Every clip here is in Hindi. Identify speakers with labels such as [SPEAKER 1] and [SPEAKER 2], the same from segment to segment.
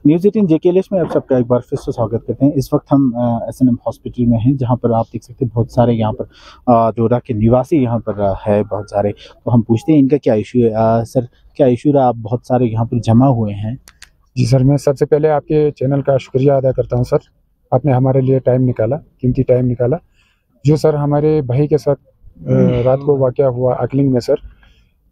[SPEAKER 1] न्यूज़ 18 जेकेएलएस में आप सबका एक बार फिर से स्वागत करते हैं। इस वक्त हम एसएनएम हॉस्पिटल में हैं, जहां पर आप देख सकते हैं बहुत सारे यहाँ पर डोडा के निवासी यहाँ पर है बहुत सारे। तो हम पूछते हैं इनका क्या इशू है। सर क्या इशू रहा, आप बहुत सारे यहाँ पर जमा हुए हैं?
[SPEAKER 2] जी सर, मैं सबसे पहले आपके चैनल का शुक्रिया अदा करता हूँ सर, आपने हमारे लिए टाइम निकाला, कीमती टाइम निकाला। जो सर हमारे भाई के साथ रात को वाक़या हुआ अकलिंग में सर,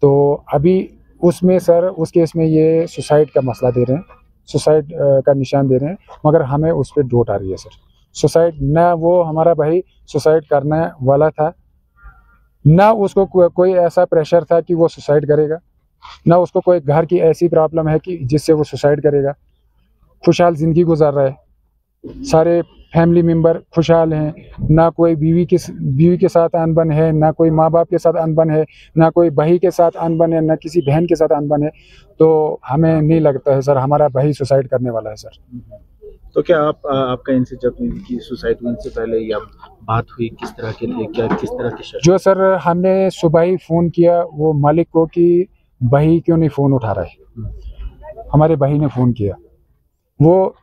[SPEAKER 2] तो अभी उसमें सर उस केस में ये सुसाइड का मसला दे रहे हैं, सुसाइड का निशान दे रहे हैं, मगर हमें उस पर डोट आ रही है सर। सुसाइड ना वो हमारा भाई सुसाइड करने वाला था, ना उसको कोई ऐसा प्रेशर था कि वो सुसाइड करेगा, ना उसको कोई घर की ऐसी प्रॉब्लम है कि जिससे वो सुसाइड करेगा। खुशहाल ज़िंदगी गुजार रहा है, सारे फैमिली मेम्बर खुशहाल हैं, ना कोई बीवी के साथ अनबन है, ना कोई माँ बाप के साथ अनबन है, ना कोई भाई के साथ अनबन है, ना किसी बहन के साथ अनबन है। तो हमें नहीं लगता है सर हमारा भाई सुसाइड करने वाला है सर।
[SPEAKER 1] तो क्या आपका इनसे जब इनकी सुसाइड हुई इनसे पहले या बात हुई, किस तरह के थे, क्या किस तरह के?
[SPEAKER 2] जो सर हमने सुबह ही फ़ोन किया वो मालिक को कि भाई क्यों नहीं फ़ोन उठा रहा है। हमारे भाई ने फ़ोन किया, वो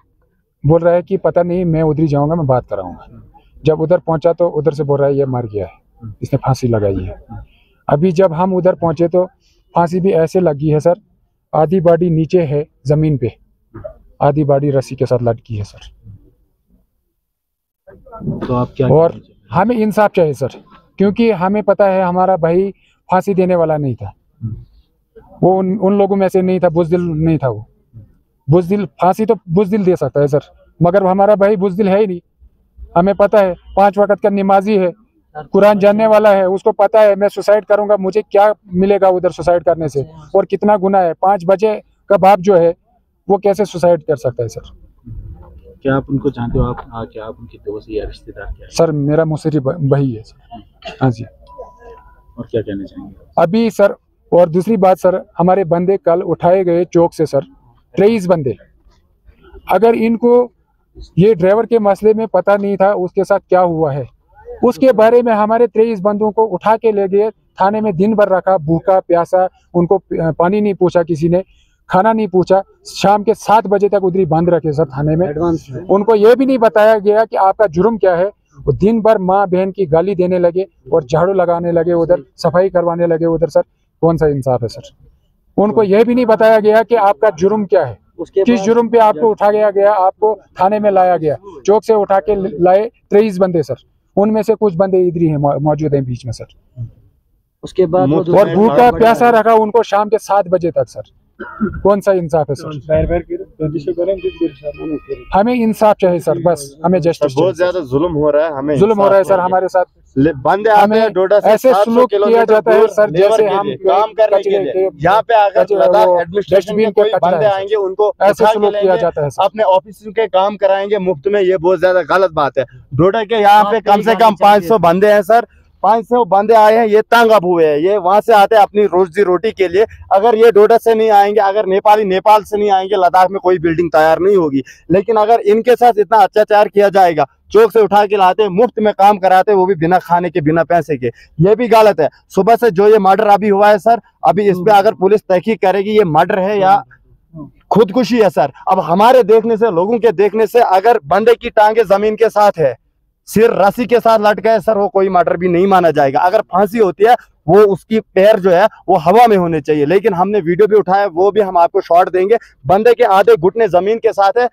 [SPEAKER 2] बोल रहा है कि पता नहीं, मैं उधर ही जाऊंगा, मैं बात कराऊंगा। जब उधर पहुंचा तो उधर से बोल रहा है ये मर गया है, इसने फांसी लगाई है। अभी जब हम उधर पहुंचे तो फांसी भी ऐसे लगी है सर, आधी बॉडी नीचे है ज़मीन पे, आधी बॉडी रस्सी के साथ लटकी है सर।
[SPEAKER 1] तो आप क्या?
[SPEAKER 2] और हमें इंसाफ चाहिए सर, क्योंकि हमें पता है हमारा भाई फांसी देने वाला नहीं था, वो उन लोगों में से नहीं था, बुज़दिल नहीं था। वो बुज़दिल फांसी तो बुज़दिल दे सकता है सर, मगर हमारा भाई बुज़दिल है ही नहीं। हमें पता है 5 वक्त का नमाजी है, कुरान जानने वाला है, उसको पता है मैं सुसाइड करूंगा मुझे क्या मिलेगा उधर सुसाइड करने से, और कितना गुनाह है। 5 बजे का बाप जो है वो कैसे सुसाइड कर सकता है सर?
[SPEAKER 1] क्या आप उनको जानते हो? क्या आप उनके दोस्त या रिश्तेदार? क्या
[SPEAKER 2] सर मेरा मुसरी भाई है सर। हाँ जी।
[SPEAKER 1] और क्या कहना चाहेंगे
[SPEAKER 2] अभी सर? और दूसरी बात सर, हमारे बंदे कल उठाए गए चौक से सर, 23 बंदे। अगर इनको ये ड्राइवर के मसले में पता नहीं था उसके साथ क्या हुआ है, उसके बारे में हमारे 23 बंदों को उठा के ले गए थाने में, दिन भर रखा, भूखा प्यासा, उनको पानी नहीं पूछा किसी ने, खाना नहीं पूछा, शाम के 7 बजे तक उधर ही बंद रखे सर थाने में। उनको ये भी नहीं बताया गया कि आपका जुर्म क्या है। वो दिन भर माँ बहन की गाली देने लगे और झाड़ू लगाने लगे, उधर सफाई करवाने लगे उधर। सर कौन सा इंसाफ है सर? उनको यह भी नहीं बताया गया कि आपका जुर्म क्या है, किस जुर्म पे आपको उठा गया, आपको थाने में लाया गया। चौक से उठा के लाए 23 बंदे सर, उनमें से कुछ बंदे इधर ही हैं, मौजूद हैं बीच में सर। उसके बाद और भूखा प्यासा रखा उनको शाम के 7 बजे तक सर। कौन सा इंसाफ है सर? हमें इंसाफ चाहिए सर, बस हमें जस्टिस।
[SPEAKER 3] बहुत ज्यादा जुल्म हो रहा है, हमें
[SPEAKER 2] जुल्म हो रहा है सर हमारे साथ।
[SPEAKER 3] बंदे आते हैं डोडा से
[SPEAKER 2] ऐसे सलूक किया जाता है सर जैसे हम
[SPEAKER 3] काम करने के लिए। यहाँ पे अगर लद्दाख एडमिनिस्ट्रेशन के कोई बंदे आएंगे उनको
[SPEAKER 2] ऐसे सलूक किया जाता है,
[SPEAKER 3] अपने ऑफिस के काम कराएंगे मुफ्त में, ये बहुत ज्यादा गलत बात है। डोडा के यहाँ पे कम से कम 500 बंदे हैं सर, 500 बंदे आए हैं, ये तंग अब हुए हैं, ये वहां से आते हैं अपनी रोजी रोटी के लिए। अगर ये डोडा से नहीं आएंगे, अगर नेपाली नेपाल से नहीं आएंगे, लद्दाख में कोई बिल्डिंग तैयार नहीं होगी। लेकिन अगर इनके साथ इतना अत्याचार किया जाएगा, चौक से उठा के लाते, मुफ्त में काम कराते, वो भी बिना खाने के बिना पैसे के, ये भी गलत है। सुबह से जो ये मर्डर अभी हुआ है सर, अभी इस पे अगर पुलिस तहकीक करेगी ये मर्डर है या खुदकुशी है सर। अब हमारे देखने से, लोगों के देखने से, अगर बंदे की टांगे जमीन के साथ है, सिर रस्सी के साथ लटका है सर, वो कोई मर्डर भी नहीं माना जाएगा। अगर फांसी होती है वो उसकी पैर जो है वो हवा में होने चाहिए। लेकिन हमने वीडियो भी उठाया, वो भी हम आपको शॉट देंगे। बंदे के आधे घुटने जमीन के साथ है,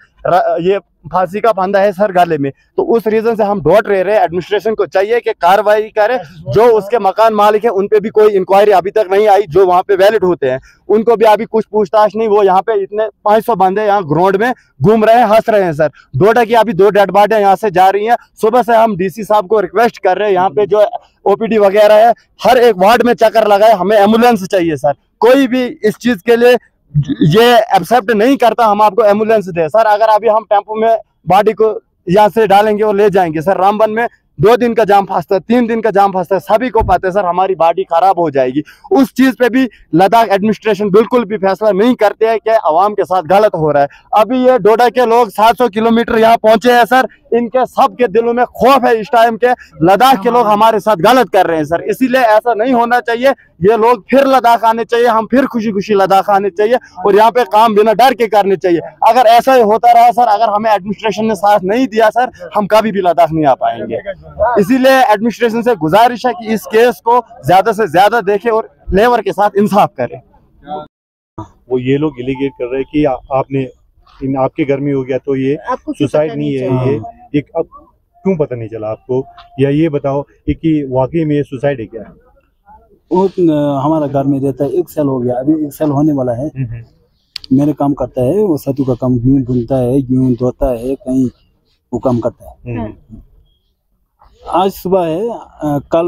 [SPEAKER 3] ये फांसी का फंदा है सर गले में। तो उस रीजन से हम डॉट रहे हैं, एडमिनिस्ट्रेशन को चाहिए कि कार्रवाई करे। जो उसके मकान मालिक है उन पे भी कोई इंक्वायरी अभी तक नहीं आई, जो वहां पे वैलिड होते हैं उनको भी अभी कुछ पूछताछ नहीं। वो यहाँ पे इतने 500 बंदे यहाँ ग्राउंड में घूम रहे हैं, हंस रहे हैं सर। डोडा की अभी 2 डेड बॉडियां यहाँ से जा रही हैं। सुबह से हम डीसी साहब को रिक्वेस्ट कर रहे हैं, यहाँ पे जो ओपीडी वगैरह है, हर एक वार्ड में चक्कर लगाए, हमें एम्बुलेंस चाहिए सर। कोई भी इस चीज के लिए ये एक्सेप्ट नहीं करता हम आपको एम्बुलेंस दे सर। अगर अभी हम टेम्पो में बॉडी को यहाँ से डालेंगे और ले जाएंगे सर, रामबन में 2 दिन का जाम फंसता है, 3 दिन का जाम फंसता है, सभी को पता है सर, हमारी बॉडी खराब हो जाएगी। उस चीज पे भी लद्दाख एडमिनिस्ट्रेशन बिल्कुल भी फैसला नहीं करते हैं कि आवाम के साथ गलत हो रहा है। अभी ये डोडा के लोग 700 किलोमीटर यहाँ पहुंचे हैं सर, इनके सबके दिलों में खौफ है इस टाइम के लद्दाख के लोग हमारे साथ गलत कर रहे हैं सर। इसीलिए ऐसा नहीं होना चाहिए, ये लोग फिर लद्दाख आने चाहिए, हम फिर खुशी खुशी लद्दाख आने चाहिए और यहाँ पे काम बिना डर के करने चाहिए। अगर ऐसा ही होता रहा सर, अगर हमें एडमिनिस्ट्रेशन ने साथ नहीं दिया सर, हम कभी भी लद्दाख नहीं आ पाएंगे। इसीलिए एडमिनिस्ट्रेशन से गुजारिश है कि इस केस को ज्यादा से ज्यादा देखे और लेबर के साथ इंसाफ करे।
[SPEAKER 4] वो ये लोग एलिगेट कर रहे हैं कि आपने आपके घर में हो गया तो ये सुसाइड नहीं है, ये एक अब क्यों पता नहीं चला आपको, या ये बताओ कि वाकई में ये सुसाइड है क्या?
[SPEAKER 5] वो हमारा घर में रहता है, 1 साल हो गया, अभी 1 साल होने वाला है। मेरे काम करता है, वो सत्तू का काम गेहूं बुनता है, गेहूं धोता है, कहीं वो काम करता है। आज सुबह है, कल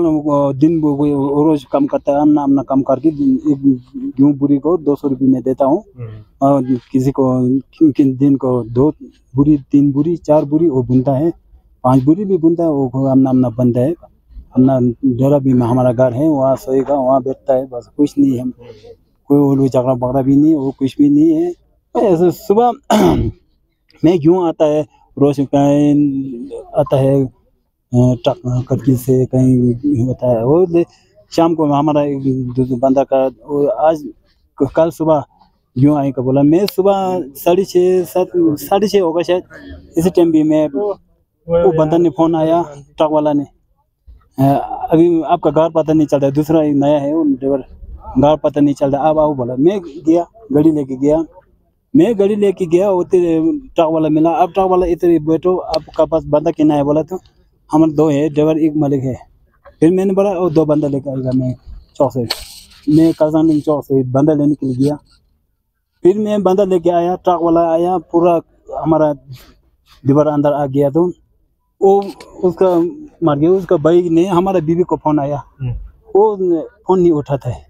[SPEAKER 5] दिन रोज काम करता है, अपना काम करके एक गेहूं बुरी को 200 रुपये में देता हूँ और किसी को दिन को 2 बुरी 3 बुरी 4 बुरी वो बुनता है, 5 बुरी भी बुनता है। वो अपना बनता है, अपना डेरा भी में हमारा घर है, वहाँ सोएगा, वहाँ बैठता है, बस कुछ नहीं है, कोई उल्लू झगड़ा पकड़ा भी नहीं, वो कुछ भी नहीं है। ऐसे सुबह में गेहूं आता है, रोज आता है ट्रक कटकी से कहीं होता है, वो शाम को हमारा बंदा का आज कल सुबह यूँ आई का बोला, मैं सुबह 6:30 होगा शायद, इसी टाइम भी मैं वो बंदा ने फोन आया, ट्रक वाला ने, अभी आपका घर पता नहीं चल रहा है, दूसरा नया है वो ड्राइवर, घर पता नहीं चल रहा, अब आओ बोला। मैं गया, गाड़ी लेके गया, वो ट्रक वाला मिला। अब ट्रक वाला इतने बैठो, आपका पास बंदा कितना है बोला, तो हमारे 2 है, ड्राइवर 1 मालिक है। फिर मैंने बोला और 2 बंदा लेकर आएगा, मैं चौक से, मैं कलसानी चौक से बंदा लेने के लिए गया। फिर मैं बंदा लेके आया, ट्रक वाला आया, पूरा हमारा दीवार अंदर आ गया, तो वो उसका मार गया। उसका भाई ने हमारा बीवी को फोन आया, वो फोन नहीं उठाता है,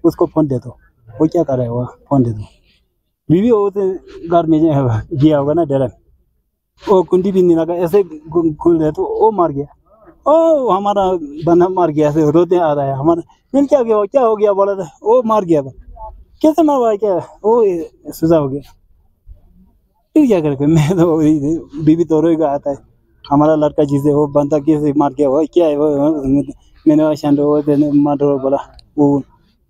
[SPEAKER 5] उसको फोन दे दो, वो क्या कर रहा है, वो फोन दे दो। बीवी वो घर में गया होगा ना डेरा, वो कुंडी भी नहीं लगा, ऐसे खुल रहे तो वो मार गया। ओ हमारा बंदा मार गया, ऐसे रोते आ रहा है हमारा, मैंने क्या हो गया बोला था, वो मार गया, कैसे मारा क्या, वो सुजा हो गया। फिर क्या करके मैं तो बीवी तो रोएगा आता है, हमारा लड़का जिसे वो बंदा कैसे मार गया, वो क्या है वो, मैंने मार बोला, वो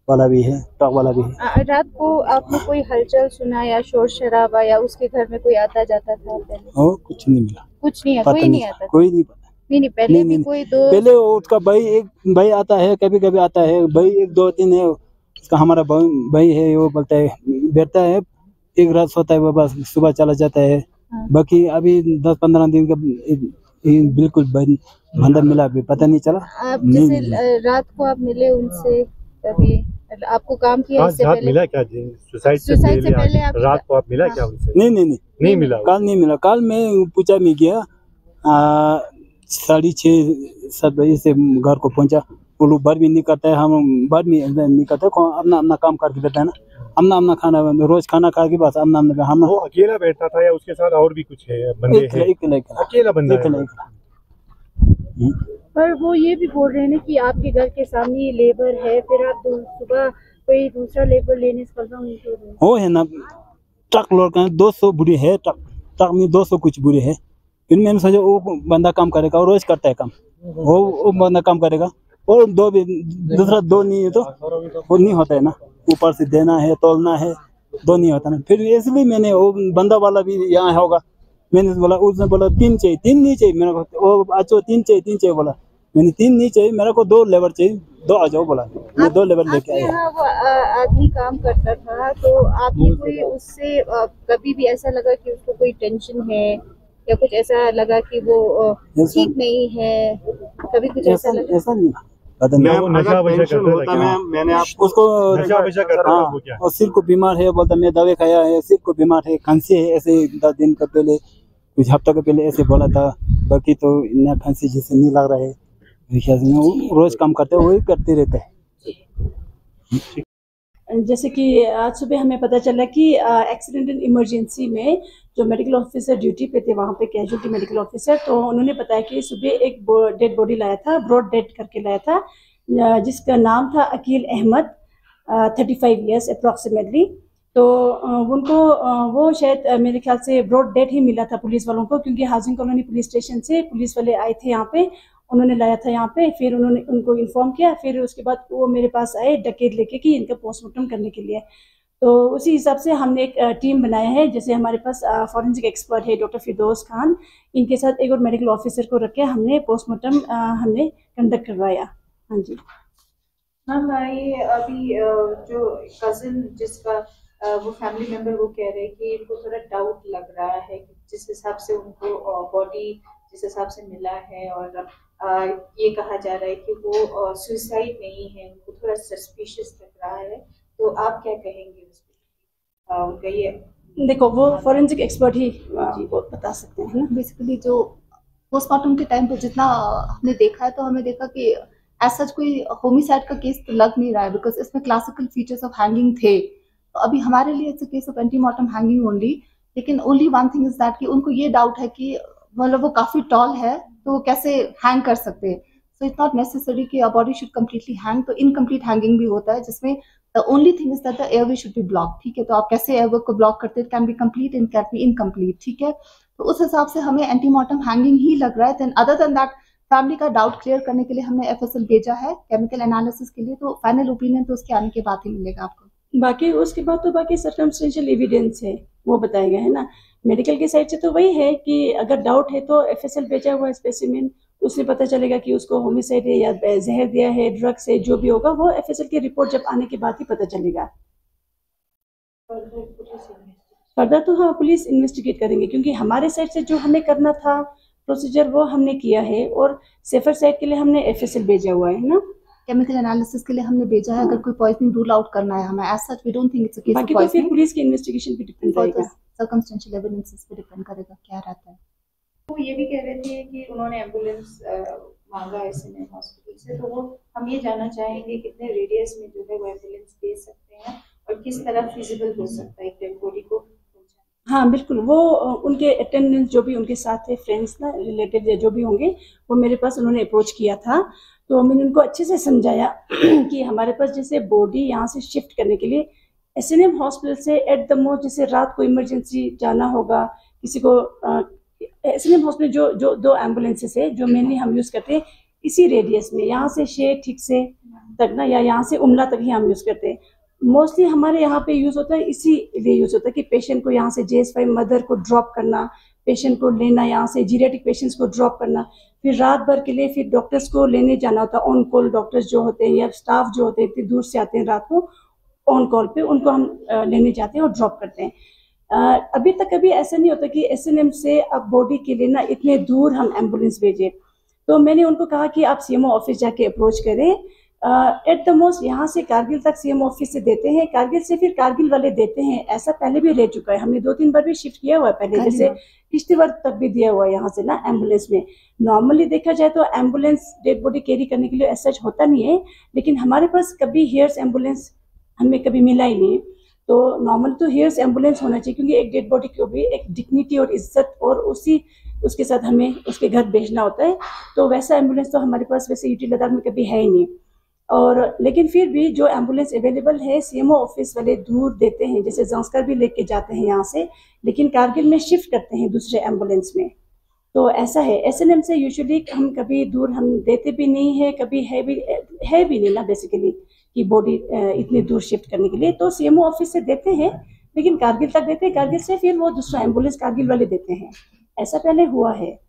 [SPEAKER 5] वाला भी है, ट्रक वाला भी है।
[SPEAKER 6] रात को आपने कोई हलचल सुना या शोर शराबा, या उसके घर में कोई आता जाता था पहले?
[SPEAKER 5] ओ कुछ नहीं मिला,
[SPEAKER 6] कुछ नहीं है, कोई नहीं आता,
[SPEAKER 5] कोई नहीं पता।
[SPEAKER 6] नहीं पहले भी कोई
[SPEAKER 5] पहले उसका भाई एक भाई आता है, कभी कभी आता है, भाई 1 2 3 है उसका, हमारा भाई है, वो बोलता है बैठता है, एक रात सोता है, वो बस सुबह चला जाता है। बाकी अभी 10-15 दिन का बिल्कुल बंदा मिला, अभी पता नहीं चला।
[SPEAKER 6] आप जैसे रात को आप मिले उनसे, कभी आपको काम किया इससे पहले?
[SPEAKER 4] मिला क्या सुसाइड से पहले आप रात को आप मिला क्या उनसे?
[SPEAKER 5] नहीं मिला, कल नहीं मिला। कल मैं पूछा में गया, 6:30-7 बजे से घर को पहुंचा। वो लोग बार भी नहीं करता है, हम बार भी नहीं करते, अपना काम करके देता है ना, अपना खाना रोज खाना खा के बस हम
[SPEAKER 4] वो अकेला बैठता था या उसके साथ और भी कुछ है बंदे हैं? अकेला बंदा है।
[SPEAKER 6] पर वो ये भी बोल रहे हैं कि आपके घर के सामने ये लेबर है, फिर आप सुबह कोई दूसरा लेबर लेने चल रहा हूँ
[SPEAKER 5] वो है ना, ट्रक लोड का 200 बुरी है, ट्रक में 200 कुछ बुरी है। फिर मैंने सोचा वो बंदा काम करेगा, और रोज करता है काम, वो बंदा काम करेगा, और दूसरा 2 नहीं है तो वो नहीं होता है ना, ऊपर से देना है, तोलना है, 2 नहीं होता ना। फिर इसलिए मैंने वो बंदा वाला भी यहाँ होगा, मैंने बोला, उसने बोला 3 चाहिए, 3 नहीं चाहिए मेरे को, वो अच्छा 3 चाहिए बोला, मैंने 3 नहीं चाहिए, मेरे को 2 लेबर चाहिए, 2 आ जाओ बोला, मैं 2 लेबर लेके आया।
[SPEAKER 6] वो आदमी काम करता था, तो आपने कोई उससे कभी भी ऐसा लगा कि उसको कोई टेंशन है, या कुछ ऐसा लगा कि वो ठीक नहीं है, कभी कुछ ऐसा लगा?
[SPEAKER 5] ऐसा नहीं पता नहीं,
[SPEAKER 4] वो नशा वशा करता था,
[SPEAKER 3] मैंने
[SPEAKER 5] उसको
[SPEAKER 4] नशा वशा करता था वो क्या?
[SPEAKER 5] और सिर को बीमार है, बोलता मैं दवाई खाया है, सिर को बीमार है, खांसी है, ऐसे 10 दिन का पहले, कुछ हफ्ता के पहले ऐसे बोला था। बाकी तो इतना खांसी जैसे नहीं लग रहा है, रोज काम करते वही करते रहते हैं।
[SPEAKER 7] जैसे कि आज सुबह हमें पता चला कि एक्सीडेंट एंड इमरजेंसी में जो मेडिकल ऑफिसर ड्यूटी पे थे, वहाँ पे कैजुअल्टी मेडिकल ऑफिसर, तो उन्होंने बताया कि सुबह एक डेड बॉडी लाया था, ब्रॉड डेड करके लाया था, जिसका नाम था अकील अहमद, 35 ईयर्स अप्रॉक्सीमेटली। तो उनको वो शायद मेरे ख्याल से ब्रॉड डेड ही मिला था पुलिस वालों को, क्योंकि हाउसिंग कॉलोनी पुलिस स्टेशन से पुलिस वाले आए थे यहाँ पे, उन्होंने लाया था यहाँ पे, फिर उन्होंने उनको इन्फॉर्म किया, फिर उसके बाद वो मेरे पास आए डकेट लेके कि इनका पोस्टमार्टम करने के लिए। तो उसी हिसाब से हमने एक टीम बनाया है, जैसे हमारे पास फॉरेंसिक एक्सपर्ट है डॉक्टर फिरदौस खान, इनके साथ एक और मेडिकल ऑफिसर को रख के हमने पोस्टमार्टम हमने कंडक्ट करवाया। हाँ जी
[SPEAKER 6] मैम, ये अभी जो कजिन जिसका वो फैमिली मेंबर वो कह रहे हैं कि इनको थोड़ा डाउट लग रहा है कि जिस हिसाब से उनको बॉडी जिस हिसाब से मिला है, और ये कहा जा रहा है कि वो सुसाइड नहीं है, उनको थोड़ा सस्पिशियस लग रहा है, तो आप क्या कहेंगे उस पर? उनका ये
[SPEAKER 7] देखो वो फॉरेंसिक एक्सपर्ट ही वो बता सकते हैं ना।
[SPEAKER 6] बेसिकली जो पोस्टमार्टम के टाइम पे जितना हमने देखा है, तो हमें देखा कि एज सच कोई होमिसाइड का केस तो लग नहीं रहा है, बिकॉज इसमें क्लासिकल फीचर्स ऑफ हैंगिंग थे। तो अभी हमारे लिए it's a case of antemortem hanging only, लेकिन only one thing is that कि उनको ये डाउट है कि मतलब वो काफी टॉल है तो वो कैसे हैंग कर सकते हैं। सो इट्स नॉट नेसेसरी कि बॉडी शुड कम्प्लीटली हैंग, तो इनकम्प्लीट हैंगिंग भी होता है जिसमें the only thing is that the airway should be block. ठीक है, तो आप कैसे एयरवे को ब्लॉक करते हैं, can be complete and can be incomplete. ठीक है, तो उस हिसाब से हमें एंटीमॉर्टम हैंगिंग ही लग रहा है। Then other than that family का डाउट क्लियर करने के लिए हमने एफएसएल भेजा है केमिकल एनालिसिस के लिए, तो फाइनल ओपिनियन तो उसके आने के बाद ही मिलेगा आपको।
[SPEAKER 7] बाकी उसके बाद तो बाकी सर्कमस्टेंशियल एविडेंस है वो बताएगा, है ना। मेडिकल की साइड से तो वही है कि अगर डाउट है तो एफएसएल भेजा हुआ स्पेसिमेन, उससे पता चलेगा कि उसको होमिसाइड है या जहर दिया है, ड्रग्स है, जो भी होगा वो एफएसएल की रिपोर्ट जब आने के बाद ही पता चलेगा। फर्दर तो हाँ पुलिस इन्वेस्टिगेट करेंगे, क्योंकि हमारे साइड से जो हमें करना था प्रोसीजर वो हमने किया है, और सेफर साइड के लिए हमने एफएसएल भेजा हुआ है ना,
[SPEAKER 6] केमिकल एनालिसिस के लिए हमने भेजा है। अगर कोई पॉइजनिंग रूल आउट करना है हमें, as such we don't think it's a case of
[SPEAKER 7] बाकी तो फिर पुलिस की इन्वेस्टिगेशन पे डिपेंड करेगा,
[SPEAKER 6] सर्कमस्टेंशियल एविडेंसेस पे डिपेंड करेगा क्या रहता है।
[SPEAKER 8] वो ये भी कह रहे थे कि उन्होंने एम्बुलेंस मांगा एसएनएम हॉस्पिटल से, तो वो हम ये जानना चाहेंगे कितने रेडियस में जो है वो एम्बुलेंस दे सकते हैं और किस तरह फिजिबल हो सकता है एक डेड बॉडी को।
[SPEAKER 7] हाँ बिल्कुल, वो उनके अटेंडेंस जो भी उनके साथ थे, फ्रेंड्स ना, रिलेटिव या जो भी होंगे, वो मेरे पास उन्होंने अप्रोच किया था, तो मैंने उनको अच्छे से समझाया कि हमारे पास जैसे बॉडी यहाँ से शिफ्ट करने के लिए एसएनएम हॉस्पिटल से एट द मोस्ट जैसे रात को इमरजेंसी जाना होगा किसी को, एसएनएम हॉस्पिटल जो दो एम्बुलेंसेस है जो मेनली हम यूज़ करते हैं इसी रेडियस में, यहाँ से शेख ठीक से तक ना, या यहाँ से उमला तक ही हम यूज़ करते हैं। मोस्टली हमारे यहाँ पे यूज़ होता है, इसीलिए यूज़ होता है कि पेशेंट को यहाँ से JS5 मदर को ड्रॉप करना, पेशेंट को लेना, यहाँ से जीरियाट्रिक पेशेंट्स को ड्रॉप करना, फिर रात भर के लिए फिर डॉक्टर्स को लेने जाना होता है, ऑन कॉल डॉक्टर्स जो होते हैं या स्टाफ जो होते हैं इतनी दूर से आते हैं रात को ऑन कॉल पे, उनको हम लेने जाते हैं और ड्रॉप करते हैं। अभी तक कभी ऐसा नहीं होता कि एसएनएम से अब बॉडी के लिए ना इतने दूर हम एम्बुलेंस भेजें, तो मैंने उनको कहा कि आप सीएमओ ऑफिस जाके अप्रोच करें, एट द मोस्ट यहाँ से कारगिल तक सीएमओ ऑफिस से देते हैं, कारगिल से फिर कारगिल वाले देते हैं, ऐसा पहले भी रह चुका है, हमने 2-3 बार भी शिफ्ट किया हुआ है पहले, जैसे किश्तवाड़ तक भी दिया हुआ है यहाँ से ना एम्बुलेंस में। नॉर्मली देखा जाए तो एम्बुलेंस डेड बॉडी कैरी करने के लिए ऐसा होता नहीं है, लेकिन हमारे पास कभी हेयर्स एम्बुलेंस हमें कभी मिला ही नहीं, तो नॉर्मल तो हेयर्स एम्बुलेंस होना चाहिए, क्योंकि एक डेड बॉडी को भी एक डिग्निटी और इज्जत और उसके साथ हमें उसके घर भेजना होता है, तो वैसा एम्बुलेंस तो हमारे पास वैसे यूटी लद्दाख में कभी है ही नहीं। और लेकिन फिर भी जो एम्बुलेंस अवेलेबल है सीएमओ ऑफिस वाले दूर देते हैं, जैसे ज़ांस्कर भी लेके जाते हैं यहाँ से, लेकिन कारगिल में शिफ्ट करते हैं दूसरे एम्बुलेंस में, तो ऐसा है। एसएनएम से यूजुअली हम कभी दूर हम देते भी नहीं है, कभी है भी नहीं ना बेसिकली कि बॉडी इतनी दूर शिफ्ट करने के लिए, तो सीएमओ ऑफिस से देते हैं, लेकिन कारगिल तक देते हैं, कारगिल से फिर वो दूसरा एम्बुलेंस कारगिल वाले देते हैं, ऐसा पहले हुआ है।